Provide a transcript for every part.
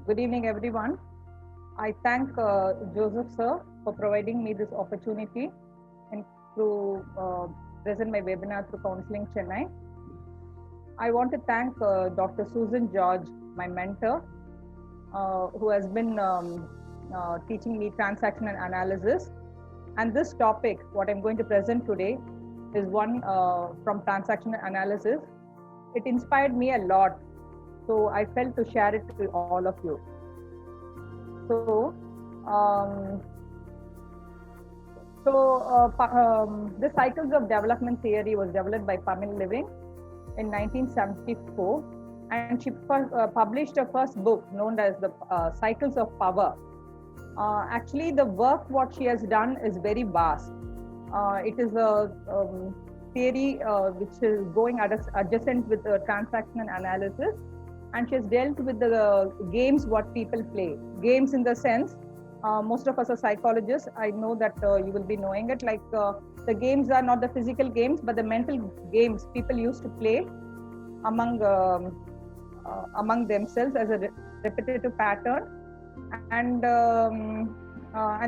Good evening, everyone. I thank Joseph sir for providing me this opportunity and to present my webinar through Counseling Chennai. I want to thank Dr. Susan George, my mentor, who has been teaching me transactional analysis. And this topic, what I'm going to present today, is one from transactional analysis. It inspired me a lot, so I felt to share it to all of you. So, the cycles of development theory was developed by Pamela Living in 1974, and she published her first book known as the Cycles of Power. Actually, the work what she has done is very vast. It is a theory which is going adjacent with the transactional analysis, and she has dealt with the games what people play. Games in the sense, most of us are psychologists. I know that you will be knowing it. Like the games are not the physical games, but the mental games people used to play among themselves as a repetitive pattern, and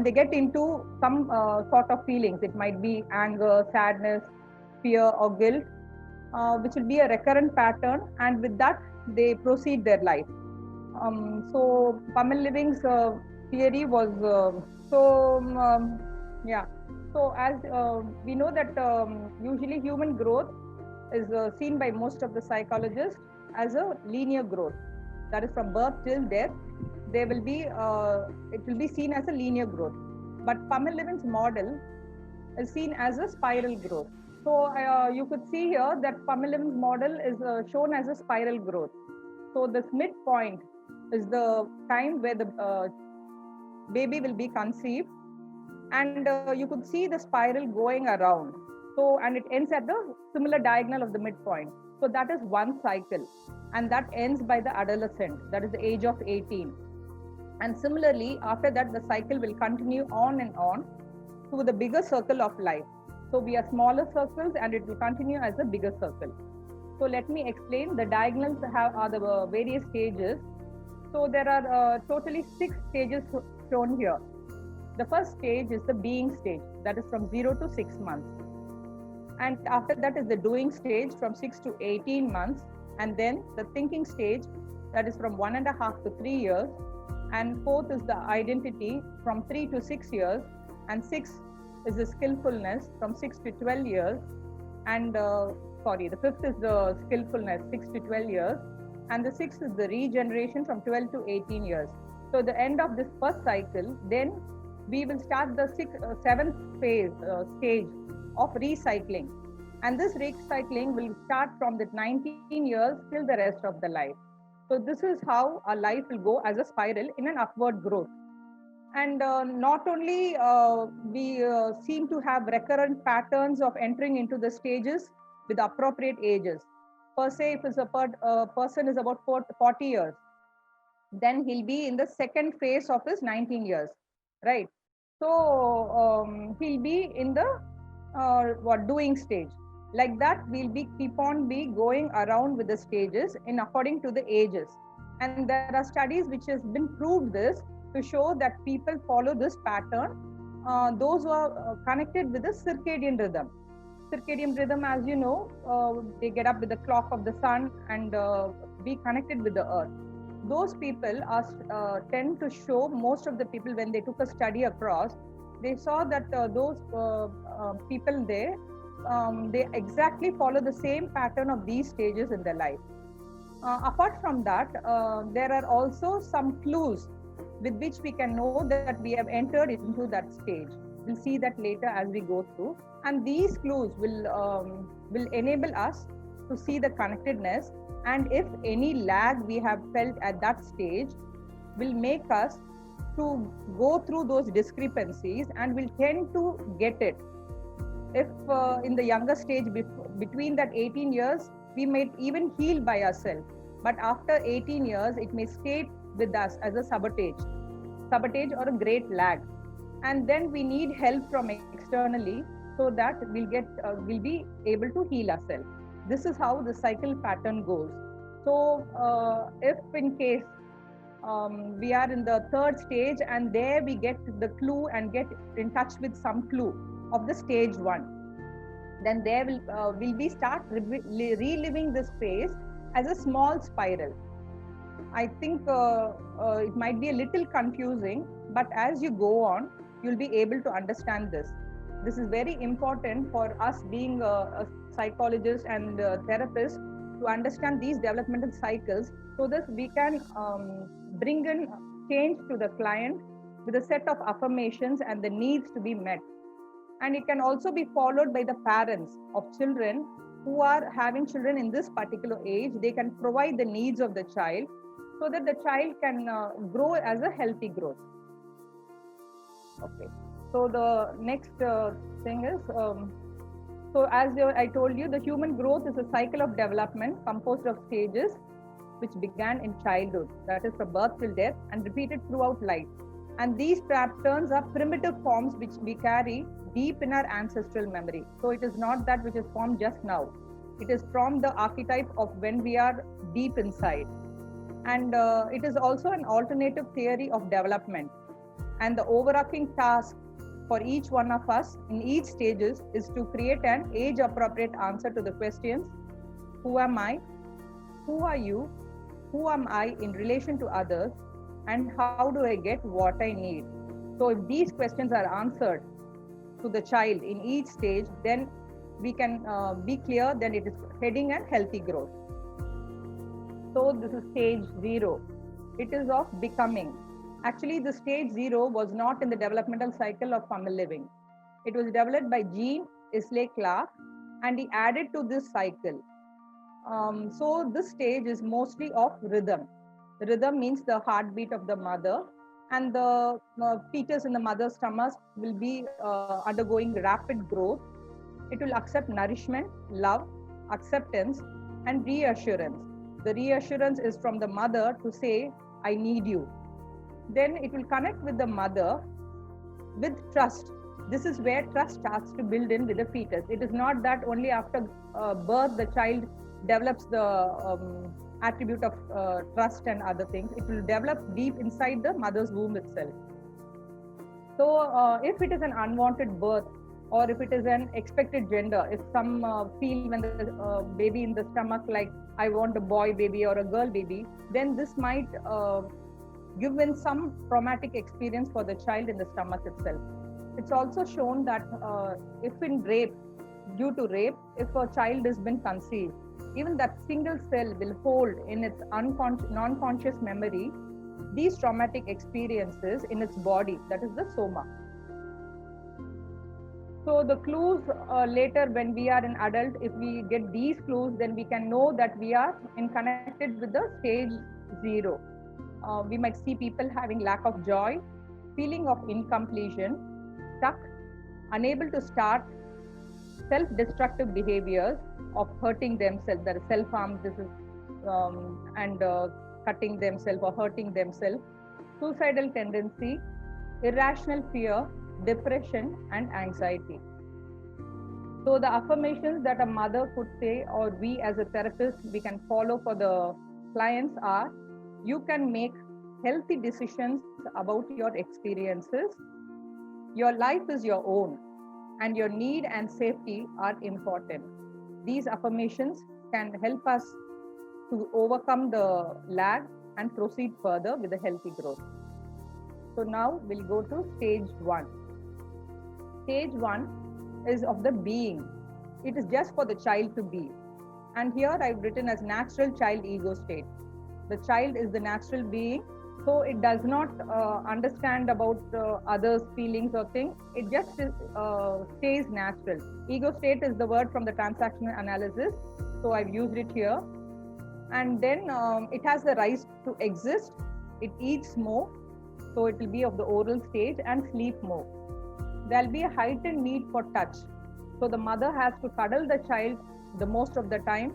they get into some sort of feelings. It might be anger, sadness, fear, or guilt, which will be a recurrent pattern, and with that they proceed their life. So Pamela Living's theory was yeah. So as we know that usually human growth is seen by most of the psychologists as a linear growth. That is from birth till death. There will be it will be seen as a linear growth, but Pamela Living's model is seen as a spiral growth. So you could see here that Pamela Living's model is shown as a spiral growth. So this midpoint is the time where the baby will be conceived, and you could see the spiral going around. So, and it ends at the similar diagonal of the midpoint. So that is one cycle, and that ends by the adolescent, that is the age of 18. And similarly, after that, the cycle will continue on and on to the bigger circle of life. So we are smaller circles, and it will continue as a bigger circle. So let me explain. The diagonals are the various stages. So there are totally 6 stages shown here. The first stage is the being stage, that is from 0 to 6 months. And after that is the doing stage from 6 to 18 months. And then the thinking stage, that is from 1.5 to 3 years. And fourth is the identity from 3 to 6 years. And 6 is the skillfulness from 6 to 12 years. And the fifth is the skillfulness, 6 to 12 years. And the sixth is the regeneration from 12 to 18 years. So the end of this first cycle, then we will start the seventh stage of recycling. And this recycling will start from the 19 years till the rest of the life. So this is how our life will go as a spiral in an upward growth. And not only we seem to have recurrent patterns of entering into the stages with appropriate ages. Per se, if a person is about 40 years, then he'll be in the second phase of his 19 years, right? So he'll be in the doing stage. Like that, we'll keep on going around with the stages in according to the ages. And there are studies which has been proved this to show that people follow this pattern. Those who are connected with the circadian rhythm. Circadian rhythm, as you know, they get up with the clock of the sun and be connected with the earth. Those people tend to show, most of the people, when they took a study across, they saw that those people there, they exactly follow the same pattern of these stages in their life. Apart from that, there are also some clues with which we can know that we have entered into that stage. We'll see that later as we go through. And these clues will enable us to see the connectedness, and if any lag we have felt at that stage will make us to go through those discrepancies, and will tend to get it. If in the younger stage, between that 18 years, we may even heal by ourselves. But after 18 years, it may stay with us as a sabotage or a great lag. And then we need help from externally, so that we'll be able to heal ourselves. This is how the cycle pattern goes. So if in case we are in the third stage, and there we get the clue and get in touch with some clue of the stage 1. Then there will we start reliving this phase as a small spiral. I think it might be a little confusing, but as you go on, you'll be able to understand this. This is very important for us being a psychologist and a therapist to understand these developmental cycles, so that we can bring in change to the client with a set of affirmations and the needs to be met. And it can also be followed by the parents of children who are having children in this particular age. They can provide the needs of the child so that the child can grow as a healthy growth. Okay, so the next thing is, so as I told you, the human growth is a cycle of development composed of stages which began in childhood, that is from birth till death, and repeated throughout life. And these patterns are primitive forms which we carry deep in our ancestral memory. So it is not that which is formed just now. It is from the archetype of when we are deep inside. And it is also an alternative theory of development. And the overarching task for each one of us in each stages is to create an age-appropriate answer to the questions: who am I? Who are you? Who am I in relation to others? And how do I get what I need? So if these questions are answered to the child in each stage, then we can be clear that it is heading at healthy growth. So this is stage 0. It is of becoming. Actually, the stage 0 was not in the developmental cycle of family living. It was developed by Jean Isley Clark, and he added to this cycle. So this stage is mostly of rhythm. The rhythm means the heartbeat of the mother, and the fetus in the mother's stomach will be undergoing rapid growth. It will accept nourishment, love, acceptance, and reassurance. The reassurance is from the mother to say, I need you. Then it will connect with the mother with trust. This is where trust starts to build in with the fetus. It is not that only after birth the child develops the attribute of trust and other things. It will develop deep inside the mother's womb itself. So if it is an unwanted birth, or if it is an expected gender, if some feel when the baby in the stomach like I want a boy baby or a girl baby, then this might give in some traumatic experience for the child in the stomach itself. It's also shown that if in rape, due to rape, if a child has been conceived, even that single cell will hold in its non-conscious memory these traumatic experiences in its body, that is the soma. So the clues later when we are an adult, if we get these clues, then we can know that we are connected with the stage 0. We might see people having lack of joy, feeling of incompletion, stuck, unable to start, self-destructive behaviors of hurting themselves, that is self-harm, this is and cutting themselves or hurting themselves, suicidal tendency, irrational fear, depression, and anxiety. So the affirmations that a mother could say, or we as a therapist, we can follow for the clients are: you can make healthy decisions about your experiences. Your life is your own, and your need and safety are important. These affirmations can help us to overcome the lag and proceed further with a healthy growth. So now we'll go to stage 1. Stage 1 is of the being. It is just for the child to be. And here I've written as natural child ego state. The child is the natural being, so it does not understand about others' feelings or things. It just stays natural. Ego state is the word from the transactional analysis, so I've used it here. And then it has the right to exist. It eats more, so it will be of the oral stage, and sleep more. There'll be a heightened need for touch. So the mother has to cuddle the child the most of the time,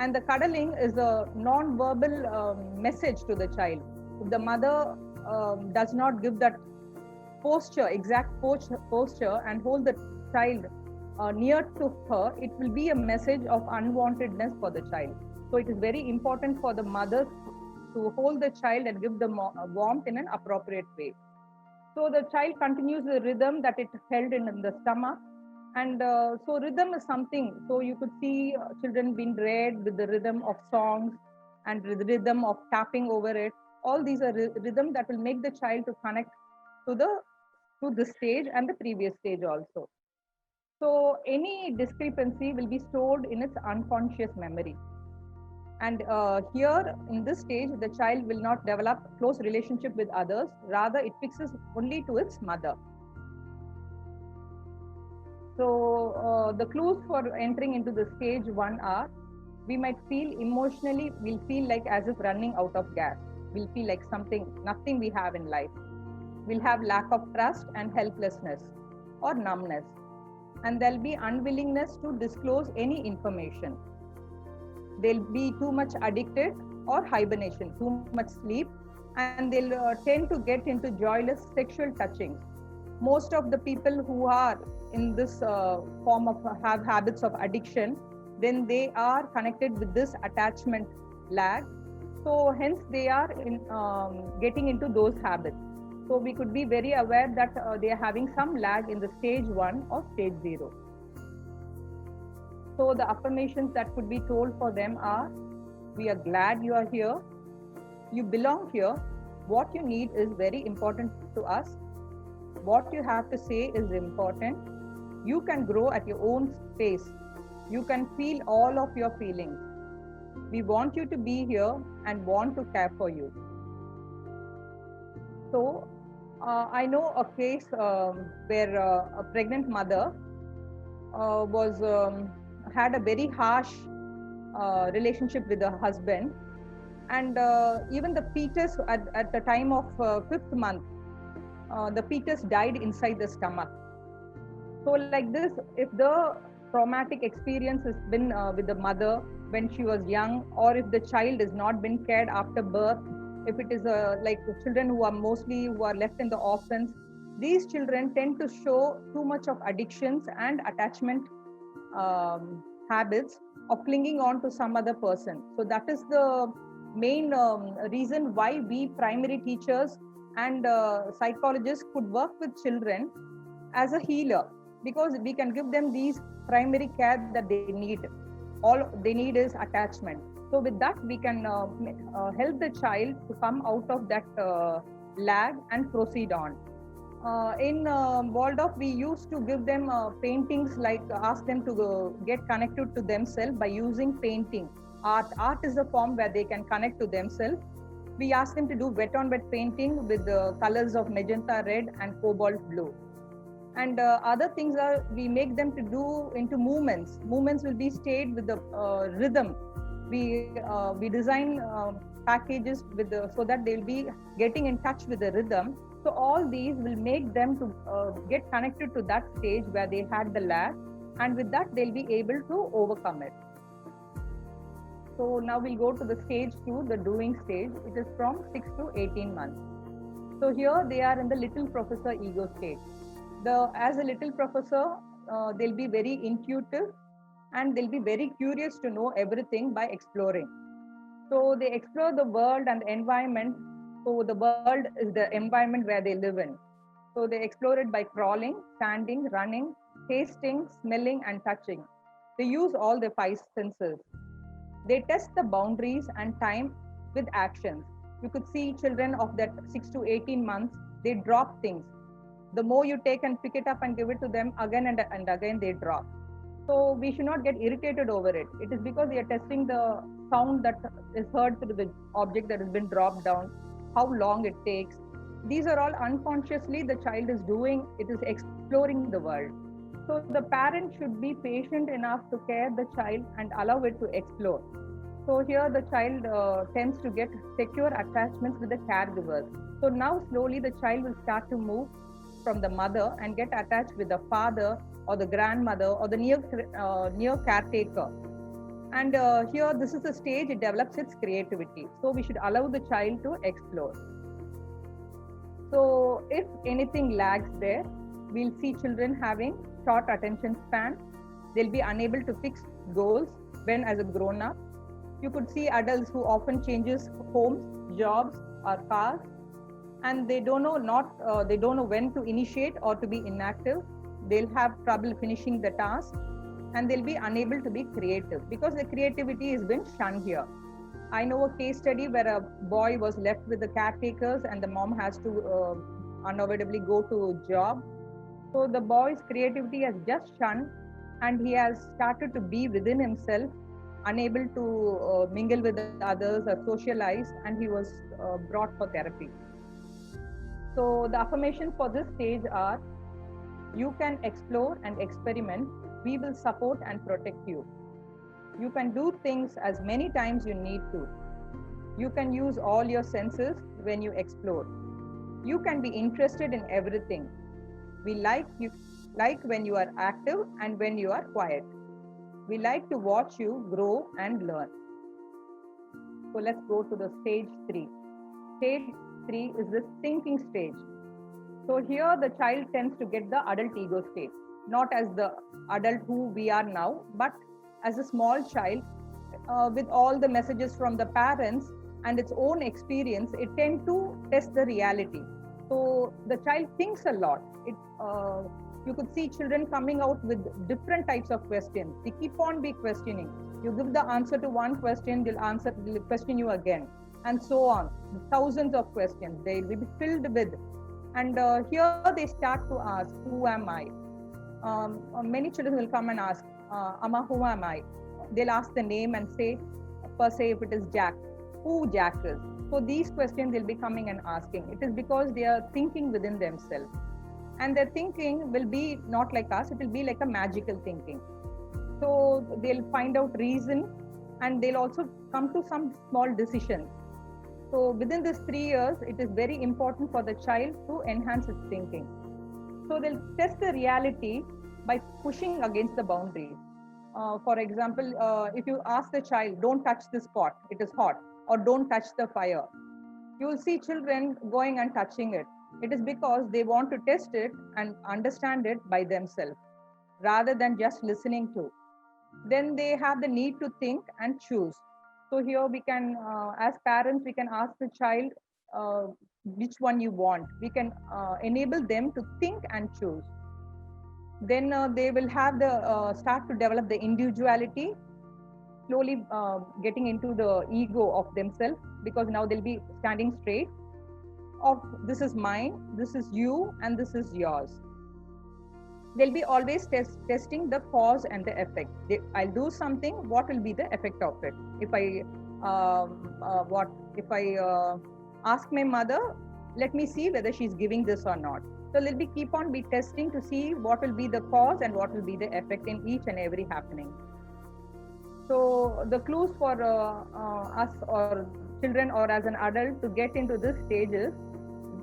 and the cuddling is a non-verbal message to the child. If the mother does not give that posture, exact posture, and hold the child near to her, it will be a message of unwantedness for the child. So it is very important for the mother to hold the child and give them warmth in an appropriate way. So the child continues the rhythm that it held in the stomach. And so rhythm is something. So you could see children being read with the rhythm of songs and with the rhythm of tapping over it. All these are rhythm that will make the child to connect to the stage and the previous stage also. So any discrepancy will be stored in its unconscious memory. And here in this stage, the child will not develop close relationship with others. Rather, it fixes only to its mother. So the clues for entering into the stage 1 are, we might feel emotionally, we'll feel like as if running out of gas. We'll feel like nothing we have in life. We'll have lack of trust and helplessness or numbness. And there'll be unwillingness to disclose any information. They'll be too much addicted or hibernation, too much sleep, and they'll tend to get into joyless sexual touching. Most of the people who are in this form of have habits of addiction, then they are connected with this attachment lag. So hence they are getting into those habits. So we could be very aware that they are having some lag in the stage 1 or stage 0. So the affirmations that could be told for them are, we are glad you are here. You belong here. What you need is very important to us. What you have to say is important. You can grow at your own pace. You can feel all of your feelings. We want you to be here and want to care for you. So I know a case where a pregnant mother had a very harsh relationship with her husband, and even the fetus at the time of 5th month, the fetus died inside the stomach. So like this, if the traumatic experience has been with the mother when she was young, or if the child has not been cared after birth, if it is like children who are left in the orphans, these children tend to show too much of addictions and attachment habits of clinging on to some other person. So that is the main reason why we primary teachers and psychologists could work with children as a healer, because we can give them these primary care that they need. All they need is attachment. So with that, we can help the child to come out of that lag and proceed on. In Waldorf, we used to give them paintings, like ask them to get connected to themselves by using painting. Art is a form where they can connect to themselves. We ask them to do wet on wet painting with the colors of magenta red and cobalt blue. And other things are, we make them to do into movements. Movements will be stayed with the rhythm. We design packages with so that they'll be getting in touch with the rhythm. So all these will make them to get connected to that stage where they had the lag, and with that they'll be able to overcome it. So now we'll go to the stage 2, the doing stage. It is from 6 to 18 months. So here they are in the little professor ego stage. As a little professor, they'll be very intuitive and they'll be very curious to know everything by exploring. So they explore the world and the environment. So the world is the environment where they live in. So they explore it by crawling, standing, running, tasting, smelling, and touching. They use all the 5 senses. They test the boundaries and time with actions. You could see children of that 6 to 18 months, they drop things. The more you take and pick it up and give it to them, again and again they drop. So we should not get irritated over it. It is because we are testing the sound that is heard through the object that has been dropped down, how long it takes. These are all unconsciously the child is doing, it is exploring the world. So the parent should be patient enough to care the child and allow it to explore. So here the child tends to get secure attachments with the caregivers. So now slowly the child will start to move from the mother and get attached with the father or the grandmother or the near caretaker. And here this is the stage it develops its creativity. So we should allow the child to explore. So if anything lags there, we'll see children having short attention span. They'll be unable to fix goals when as a grown-up. You could see adults who often changes homes, jobs, or cars, and they don't know they don't know when to initiate or to be inactive. They'll have trouble finishing the task, and they'll be unable to be creative because the creativity has been shunned here. I know a case study where a boy was left with the caretakers and the mom has to unavoidably go to a job. So the boy's creativity has just shunned, and he has started to be within himself, unable to mingle with others or socialize, and he was brought for therapy. So the affirmations for this stage are: you can explore and experiment. We will support and protect you. You can do things as many times you need to. You can use all your senses when you explore. You can be interested in everything. We like when you are active and when you are quiet. We like to watch you grow and learn. So let's go to the stage 3. Stage 3 is the thinking stage. So here the child tends to get the adult ego state, not as the adult who we are now, but as a small child, with all the messages from the parents and its own experience, it tends to test the reality. So the child thinks a lot. You could see children coming out with different types of questions. They keep on be questioning. You give the answer to one question, they'll question you again, and so on. Thousands of questions they will be filled with. And here they start to ask, who am I? Many children will come and ask, Amma, who am I? They'll ask the name and say, per se, if it is Jack, who Jack is. So these questions they'll be coming and asking. It is because they are thinking within themselves. And their thinking will be not like us, it will be like a magical thinking. So they'll find out reason, and they'll also come to some small decisions. So within this 3 years, it is very important for the child to enhance its thinking. So they'll test the reality by pushing against the boundaries. For example, if you ask the child, don't touch this pot, it is hot, or don't touch the fire, you will see children going and touching it. It is because they want to test it and understand it by themselves rather than just listening to. Then they have the need to think and choose. So here we can, as parents, we can ask the child which one you want. We can enable them to think and choose. Then they will have the start to develop the individuality, slowly getting into the ego of themselves, because now they'll be standing straight of this is mine, this is you, and this is yours. They'll be always testing the cause and the effect. I'll do something, what will be the effect of it? If I ask my mother, let me see whether she's giving this or not. So they'll be keep on be testing to see what will be the cause and what will be the effect in each and every happening. So the clues for us or children or as an adult to get into this stage is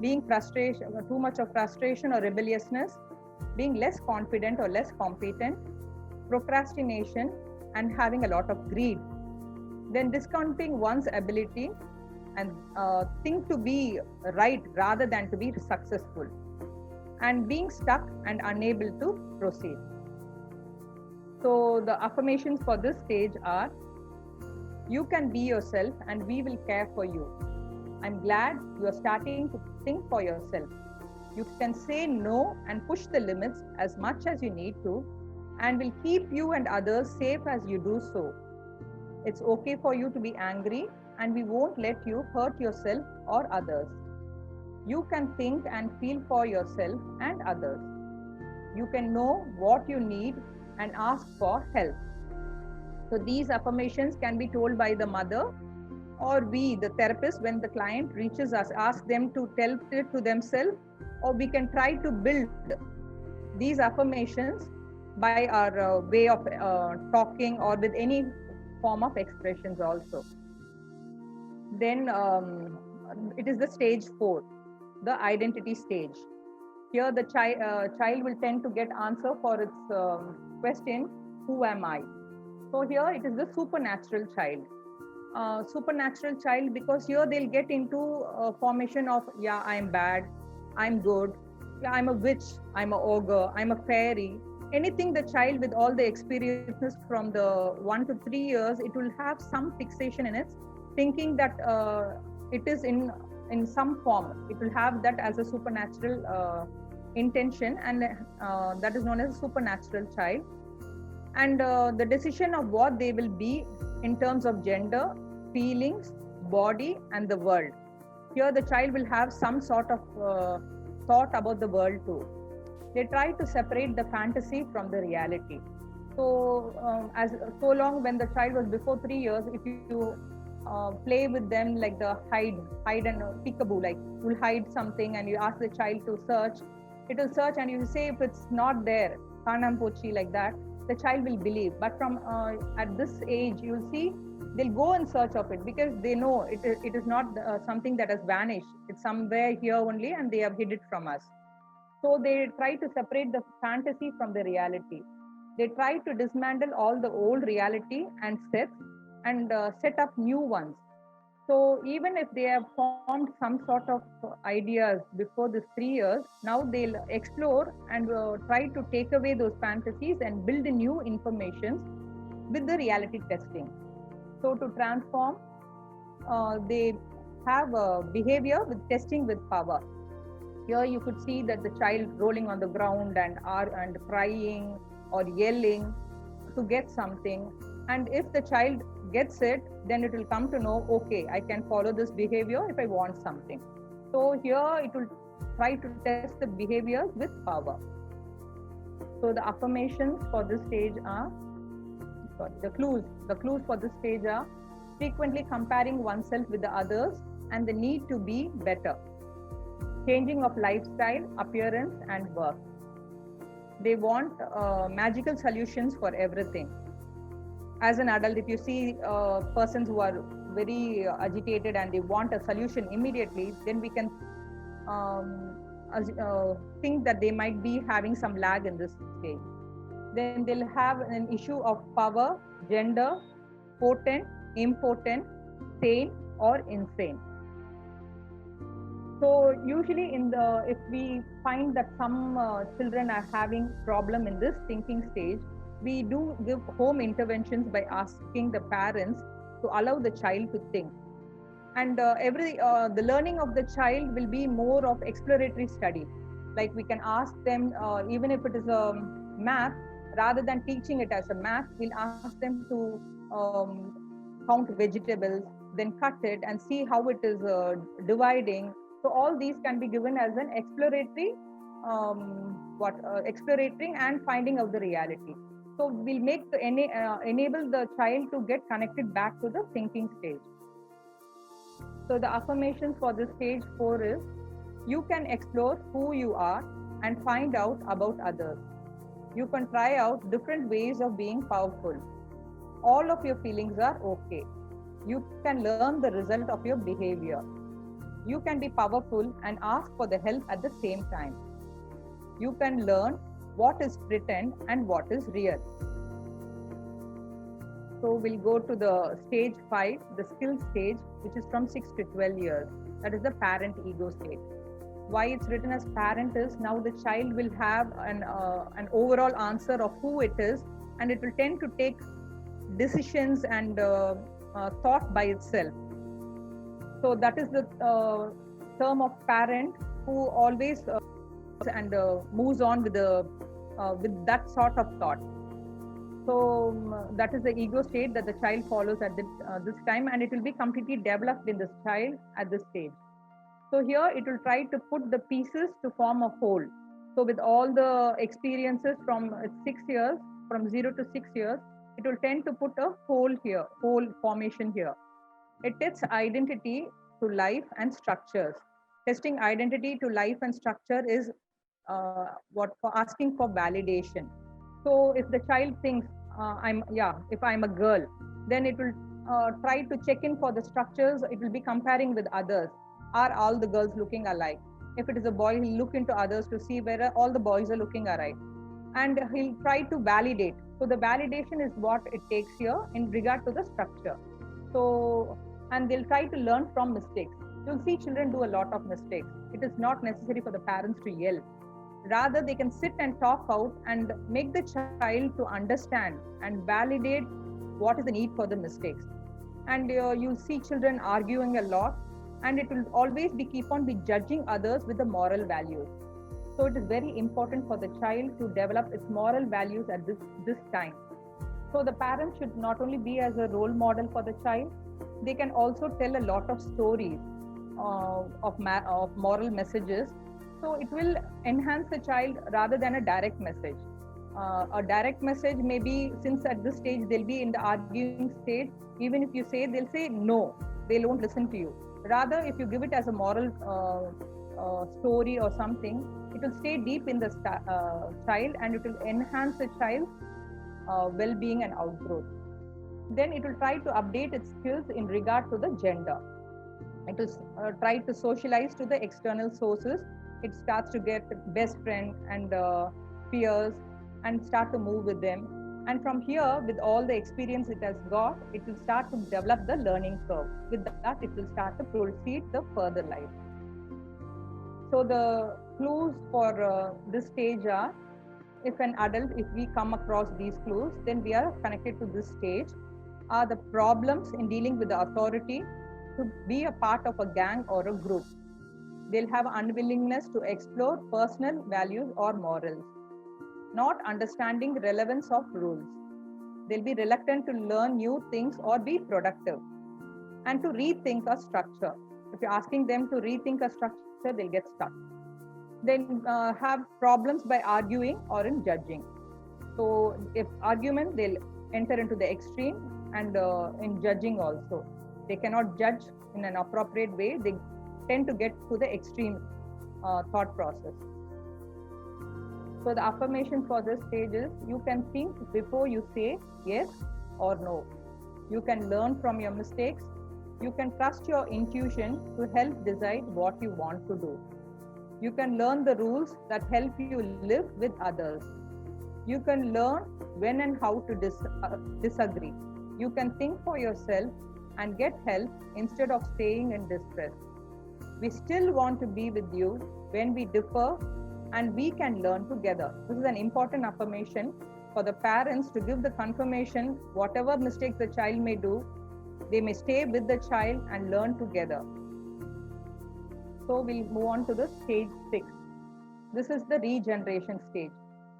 being frustration, too much of frustration or rebelliousness, being less confident or less competent, procrastination, and having a lot of greed. Then discounting one's ability and think to be right rather than to be successful, and being stuck and unable to proceed. So the affirmations for this stage are: you can be yourself and we will care for you. I'm glad you are starting to think for yourself. You can say no and push the limits as much as you need to, and will keep you and others safe as you do so. It's okay for you to be angry, and we won't let you hurt yourself or others. You can think and feel for yourself and others. You can know what you need and ask for help. So these affirmations can be told by the mother or we, the therapist, when the client reaches us, ask them to tell it to themselves, or we can try to build these affirmations by our way of talking or with any form of expressions also. Then it is the stage 4, the identity stage. Here the child will tend to get answer for its question, who am I? So here it is the supernatural child. Supernatural child, because here they'll get into a formation of, yeah, I'm bad, I'm good, yeah, I'm a witch, I'm a ogre, I'm a fairy. anything the child with all the experiences from the 1 to 3 years, it will have some fixation in it, thinking that it is in some form. It will have that as a supernatural intention, and that is known as a supernatural child. And the decision of what they will be in terms of gender, feelings, body, and the world. Here the child will have some sort of thought about the world too. They try to separate the fantasy from the reality. So as so long when the child was before 3 years, if you play with them like the hide and peekaboo, like you'll hide something and you ask the child to search, it will search, and you say if it's not there, kanam pochi, like that, the child will believe. But from at this age, you'll see they'll go in search of it, because they know it is not something that has vanished. It's somewhere here only, and they have hid it from us. So they try to separate the fantasy from the reality. They try to dismantle all the old reality and sets, and set up new ones. So even if they have formed some sort of ideas before this 3 years, now they'll explore and try to take away those fantasies and build new informations with the reality testing. So to transform, they have a behavior with testing with power. Here you could see that the child rolling on the ground and crying or yelling to get something. And if the child gets it, then it will come to know, okay, I can follow this behavior if I want something. So here it will try to test the behaviors with power. So the affirmations for this stage are, the clues for this stage are frequently comparing oneself with the others and the need to be better, changing of lifestyle, appearance, and work. They want magical solutions for everything. As an adult, if you see persons who are very agitated and they want a solution immediately, then we can think that they might be having some lag in this stage. Then they'll have an issue of power, gender, potent, impotent, sane, or insane. So usually if we find that some children are having problem in this thinking stage, we do give home interventions by asking the parents to allow the child to think. And the learning of the child will be more of exploratory study. Like we can ask them, even if it is a math, rather than teaching it as a math, we'll ask them to count vegetables, then cut it and see how it is dividing. So all these can be given as an exploratory, explorating and finding out the reality. So we'll make enable the child to get connected back to the thinking stage. So the affirmations for this stage 4 is, you can explore who you are and find out about others. You can try out different ways of being powerful. All of your feelings are okay. You can learn the result of your behavior. You can be powerful and ask for the help at the same time. You can learn what is pretend and what is real. So we'll go to the stage 5, the skill stage, which is from 6 to 12 years. That is the parent ego stage. Why it's written as parent is, now the child will have an overall answer of who it is, and it will tend to take decisions and thought by itself. So that is the term of parent, who always moves on with that sort of thought. So that is the ego state that the child follows at this time, and it will be completely developed in this child at this stage. So here it will try to put the pieces to form a whole. So with all the experiences from 6 years, from 0 to 6 years, it will tend to put a whole here, whole formation here. It tests identity to life and structures. Testing identity to life and structure is for asking for validation. So if the child thinks if I'm a girl, then it will try to check in for the structures. It will be comparing with others. Are all the girls looking alike? If it is a boy, he'll look into others to see whether all the boys are looking alike, and he'll try to validate. So the validation is what it takes here in regard to the structure. So, and they'll try to learn from mistakes. You'll see children do a lot of mistakes. It is not necessary for the parents to yell. Rather, they can sit and talk out and make the child to understand and validate what is the need for the mistakes. And you'll see children arguing a lot, and it will always be keep on be judging others with the moral values. So it is very important for the child to develop its moral values at this time. So the parents should not only be as a role model for the child, they can also tell a lot of stories of moral messages. So it will enhance the child rather than a direct message. A direct message maybe, since at this stage they'll be in the arguing stage, even if you say, they'll say no, they won't listen to you. Rather, if you give it as a moral story or something, it will stay deep in the child, and it will enhance the child's well-being and outgrowth. Then it will try to update its skills in regard to the gender. It will try to socialize to the external sources. It starts to get best friend and peers and start to move with them. And from here, with all the experience it has got, it will start to develop the learning curve. With that, it will start to proceed the further life. So the clues for this stage are, if an adult, if we come across these clues, then we are connected to this stage, are the problems in dealing with the authority, to be a part of a gang or a group. They'll have unwillingness to explore personal values or morals, not understanding relevance of rules. They'll be reluctant to learn new things or be productive, and to rethink a structure. If you're asking them to rethink a structure, they'll get stuck. Then have problems by arguing or in judging. So if argument, they'll enter into the extreme, and in judging also. They cannot judge in an appropriate way. They tend to get to the extreme thought process. So the affirmation for this stage is, you can think before you say yes or no. You can learn from your mistakes. You can trust your intuition to help decide what you want to do. You can learn the rules that help you live with others. You can learn when and how to disagree. You can think for yourself and get help instead of staying in distress. We still want to be with you when we differ, and we can learn together. This is an important affirmation for the parents to give the confirmation. Whatever mistakes the child may do, they may stay with the child and learn together. So we'll move on to the stage 6. This is the regeneration stage.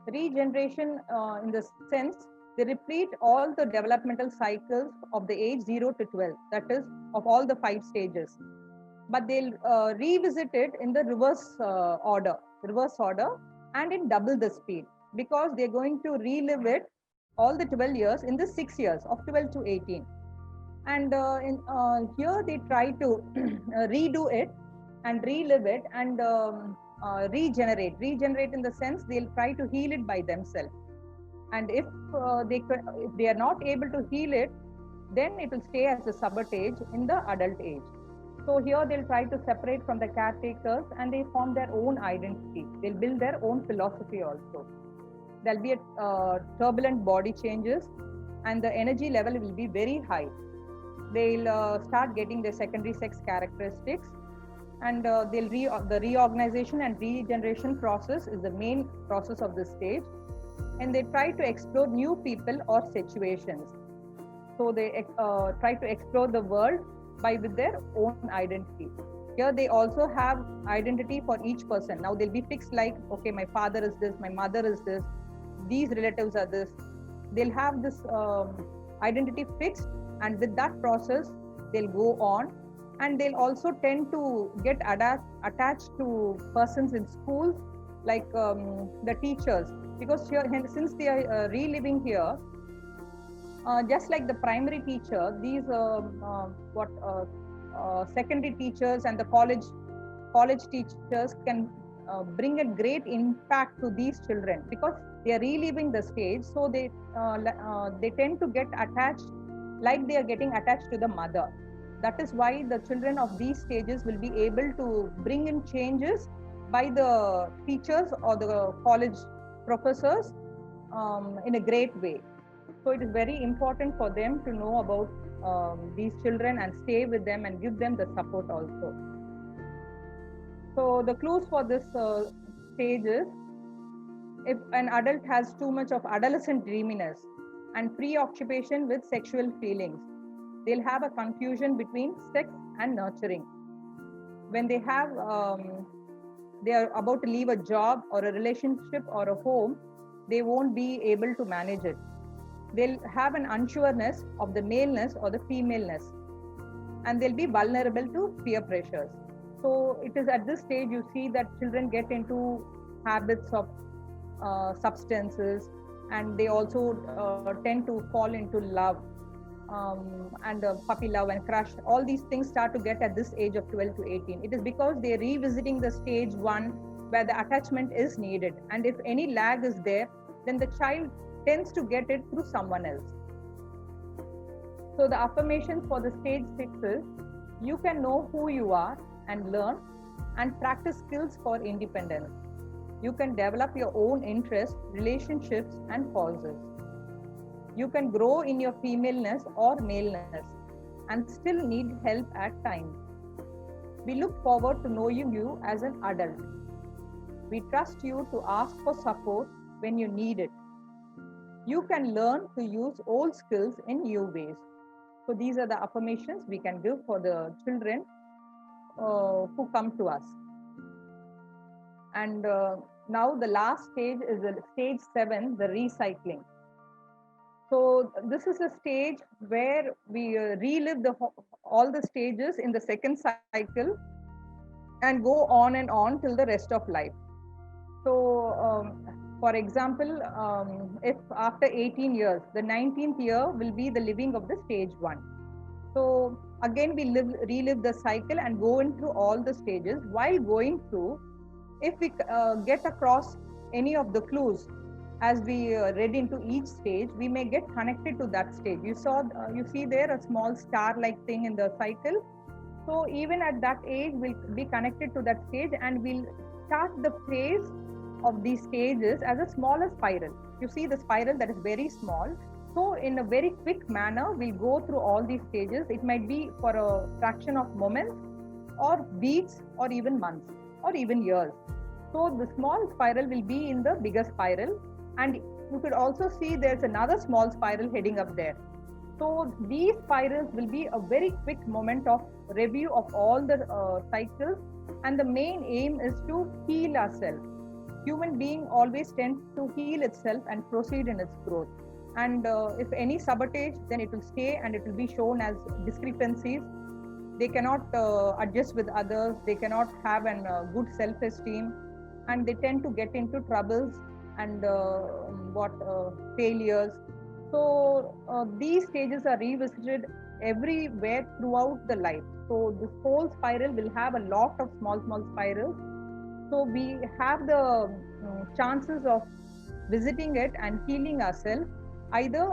Regeneration, in the sense, they repeat all the developmental cycles of the age 0 to 12, that is, of all the 5 stages. But they'll revisit it in the reverse order, and in double the speed, because they're going to relive it all the 12 years in the 6 years of 12 to 18. And here they try to redo it and relive it and regenerate in the sense, they'll try to heal it by themselves. And if they are not able to heal it, then it will stay as a sabotage in the adult age. So here they'll try to separate from the caretakers, and they form their own identity. They'll build their own philosophy also. There'll be a turbulent body changes, and the energy level will be very high. They'll start getting their secondary sex characteristics, and the reorganization and regeneration process is the main process of this stage. And they try to explore new people or situations. So they try to explore the world with their own identity. Here they also have identity for each person. Now they'll be fixed, like, okay, my father is this, my mother is this, these relatives are this. They'll have this identity fixed, and with that process, they'll go on. And they'll also tend to get attached to persons in schools, like the teachers, because here, since they are reliving here, just like the primary teacher, these secondary teachers and the college teachers can bring a great impact to these children, because they are reliving the stage. So they tend to get attached, like they are getting attached to the mother. That is why the children of these stages will be able to bring in changes by the teachers or the college professors in a great way. So it is very important for them to know about these children and stay with them and give them the support also. So the clues for this stage is, If an adult has too much of adolescent dreaminess and preoccupation with sexual feelings, they'll have a confusion between sex and nurturing. When they are about to leave a job or a relationship or a home, they won't be able to manage it. They'll have an unsureness of the maleness or the femaleness, and they'll be vulnerable to peer pressures. So it is at this stage you see that children get into habits of substances, and they also tend to fall into love, and puppy love and crush. All these things start to get at this age of 12 to 18. It is because they're revisiting the stage one where the attachment is needed. And if any lag is there, then the child tends to get it through someone else. So the affirmations for the stage 6 is: you can know who you are and learn and practice skills for independence. You can develop your own interests, relationships, and causes. You can grow in your femaleness or maleness and still need help at times. We look forward to knowing you as an adult. We trust you to ask for support when you need it. You can learn to use old skills in new ways. So these are the affirmations we can give for the children who come to us. And now the last stage is the stage 7, the recycling. So this is a stage where we relive all the stages in the second cycle and go on and on till the rest of life. So for example, if after 18 years, the 19th year will be the living of the stage 1. So again, we relive the cycle and go into all the stages. While going through, if we get across any of the clues as we read into each stage, we may get connected to that stage. You see there a small star-like thing in the cycle. So even at that age, we'll be connected to that stage, and we'll start the phase of these stages as a smaller spiral. You see the spiral that is very small. So in a very quick manner, we'll go through all these stages. It might be for a fraction of moments or weeks or even months or even years. So the small spiral will be in the bigger spiral, and you could also see there's another small spiral heading up there. So these spirals will be a very quick moment of review of all the cycles, and the main aim is to heal ourselves. Human being always tends to heal itself and proceed in its growth. And if any sabotage, then it will stay and it will be shown as discrepancies. They cannot adjust with others. They cannot have an good self-esteem, and they tend to get into troubles and failures. So these stages are revisited everywhere throughout the life. So this whole spiral will have a lot of small spirals. So we have the chances of visiting it and healing ourselves, either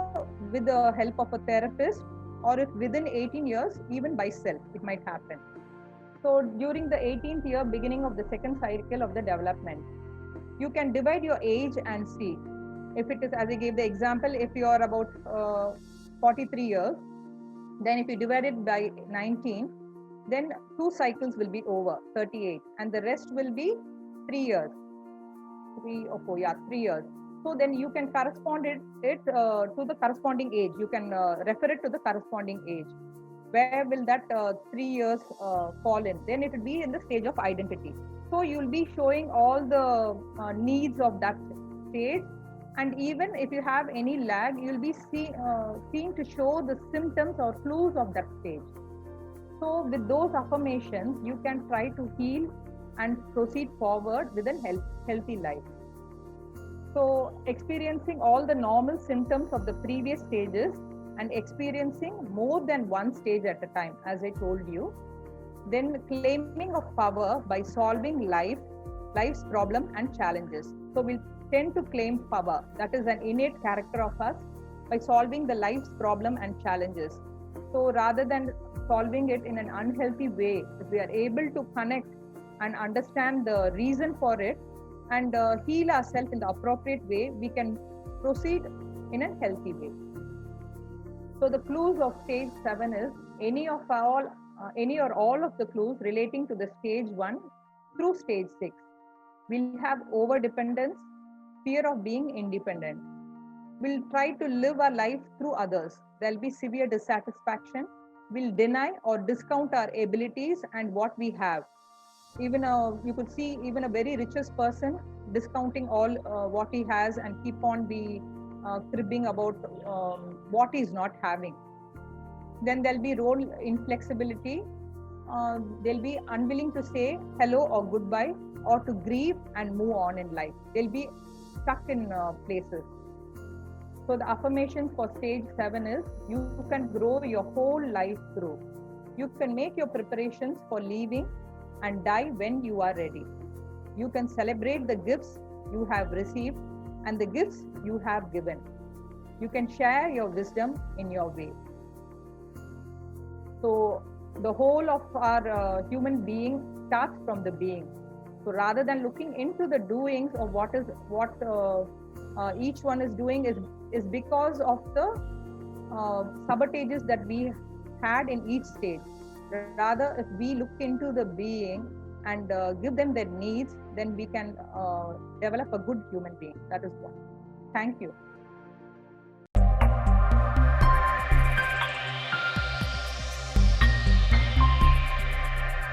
with the help of a therapist, or if within 18 years, even by self, it might happen. So during the 18th year, beginning of the second cycle of the development, you can divide your age and see. If it is, as I gave the example, if you are about 43 years, then if you divide it by 19, then 2 cycles will be over, 38, and the rest will be 3 years. 3 or 4, 3 years. So then you can correspond it to the corresponding age. You can refer it to the corresponding age. Where will that 3 years fall in? Then it will be in the stage of identity. So you will be showing all the needs of that stage. And even if you have any lag, you will be seen to show the symptoms or clues of that stage. So with those affirmations, you can try to heal and proceed forward with a healthy life. So experiencing all the normal symptoms of the previous stages and experiencing more than one stage at a time, as I told you. Then claiming of power by solving life's problem and challenges. So we'll tend to claim power. That is an innate character of us, by solving the life's problem and challenges. So rather than solving it in an unhealthy way, if we are able to connect and understand the reason for it and heal ourselves in the appropriate way, we can proceed in a healthy way. So the clues of stage 7 is any or all of the clues relating to the stage 1 through stage 6. We'll have over dependence, fear of being independent. We'll try to live our life through others. There'll be severe dissatisfaction. We'll deny or discount our abilities and what we have. Even you could see even a very richest person discounting all what he has and keep on be cribbing about what he's not having. Then there'll be role inflexibility. They'll be unwilling to say hello or goodbye or to grieve and move on in life. They'll be stuck in places. So the affirmation for stage 7 is you can grow your whole life through. You can make your preparations for leaving and die when you are ready. You can celebrate the gifts you have received and the gifts you have given. You can share your wisdom in your way. So the whole of our human being starts from the being. So rather than looking into the doings of what each one is doing is because of the sabotages that we had in each stage. Rather, if we look into the being and give them their needs, then we can develop a good human being. That is what. Thank you.